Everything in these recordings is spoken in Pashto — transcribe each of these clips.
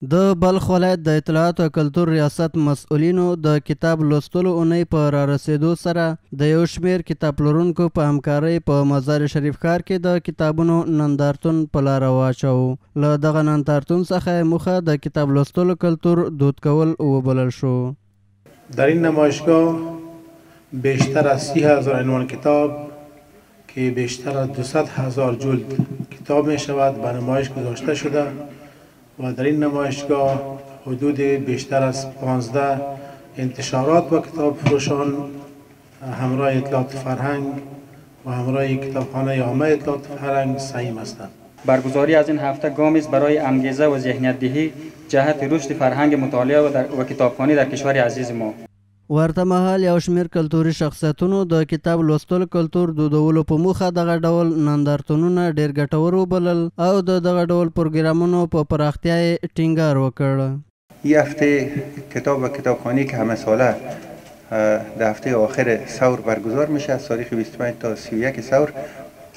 د بلخ ولایت د اطلاعات او کلتور ریاست مسؤلینو د کتاب لوستلو اونۍ په رارسېدو سره د یو شمېر کتاب پلورونکو په همکارۍ په مزار شریف ښار کې د کتابونو نندارتون په لاره واچوه. له دغه نندارتون څخه موخه د کتاب لوستلو کلتور دود کول وبلل شو. در این نمایشگاه بیشتر از 30,000 عنوان کتاب که بیشتر از 200,000 جلد کتاب می شود به نمایش گذاشته شده و در این نمایشگاه حدود بیشتر از 15 انتشارات و کتاب فروشان همراه اطلاعات فرهنگ و همراه کتابخانه عامه اطلاعات فرهنگ سهیم هستند. برگزاری از این هفته گامی است برای انگیزه و ذهنیت دهی جهت رشد فرهنگ مطالعه و کتابخوانی در کشور عزیز ما. ورته مهال یو شمېر کلتوري شخصیتونو د کتاب لوستلو کلتور دودولو په موخه دغه ډول نندارتونونه ډېر ګټور وبلل او د دغه ډول پروګرامونو په پراختیا یې ټینګار وکړ. این هفته کتاب و کتابخوانی که همه ساله در هفته آخر ثور برگزار میشه از تاریخ 25 تا 31 ثور،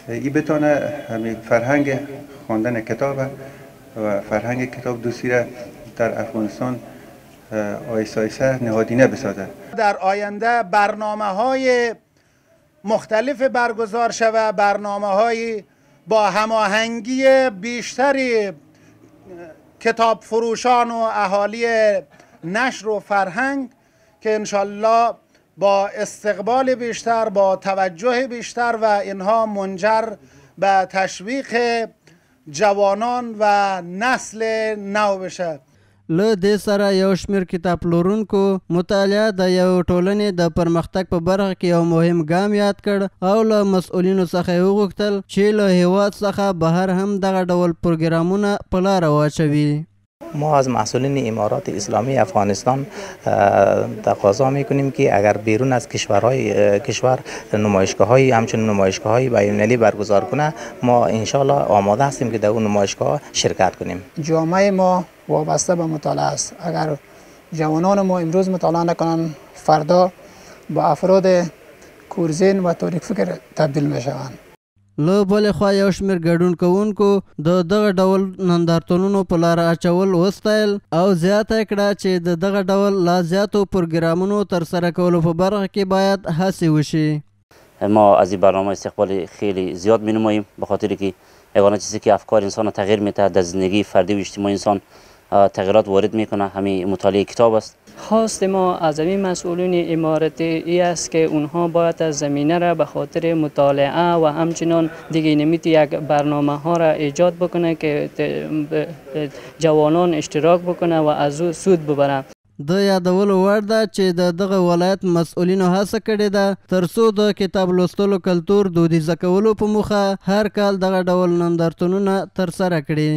این بتونه همین فرهنگ خواندن کتاب و فرهنگ کتاب دوستی را در افغانستان آیسته نهادینه بسازد. در آینده برنامه‌های مختلف برگزار شود، برنامه‌های با هماهنگی بیشتری کتاب فروشان و اهالی نشر و فرهنگ که انشالله با استقبال بیشتر، با توجه بیشتر و اینها منجر به تشویق جوانان و نسل نو بشه. له دې سره یو شمېر کتاب پلورونکو مطالعه د یو ټولنې د پرمختګ په برخه کې یو مهم ګام یاد کړ او له مسؤلینو څخه یې وغوښتل چې له هېواد څخه بهر هم دغه ډول پروګرامونه په لاره واچوي. ما از مسئولین امارات اسلامی افغانستان تقاضا میکنیم که اگر بیرون از کشور نمایشگاه‌های همچون نمایشگاه‌های بین‌المللی برگزار کنه، ما انشالله آماده هستیم که در اون نمایشگاه شرکت کنیم. جامعه ما وابسته به مطالعه است. اگر جوانان ما امروز مطالعه نکنند، فردا با افراد کورزین و تاریک فکر تبدیل میشوند. له بلې خوا یو شمېر ګډون کوونکو د دغه ډول نندارتونونو په لاره اچول وستایل او زیاته کړه چې د دغه ډول لا زیاتو پروګرامونو ترسره کولو په برخه کې باید هڅې وشي. ما از این برنامه استقبال خیلی زیاد می‌نماییم به خاطر که یگانه چیزی که افکار انسان تغییر میده در زندگی فردی و اجتماعی انسان تغییرات وارد میکنه همین مطالعه کتاب است. خواست ما از این مسئولین اماراتی ای است که اونها باید از زمینه را به خاطر مطالعه و همچنان دیگه نمیت یک برنامه ها را ایجاد بکنه که جوانان اشتراک بکنه و از او سود ببره. د یادولو وړ ده چې د دغه ولایت مسؤلینو هڅه کړې ده ترڅو د کتاب لوستلو کلتور دودیزه کولو په موخه هر کال دغه ډول نندارتونونه ترسره کړي.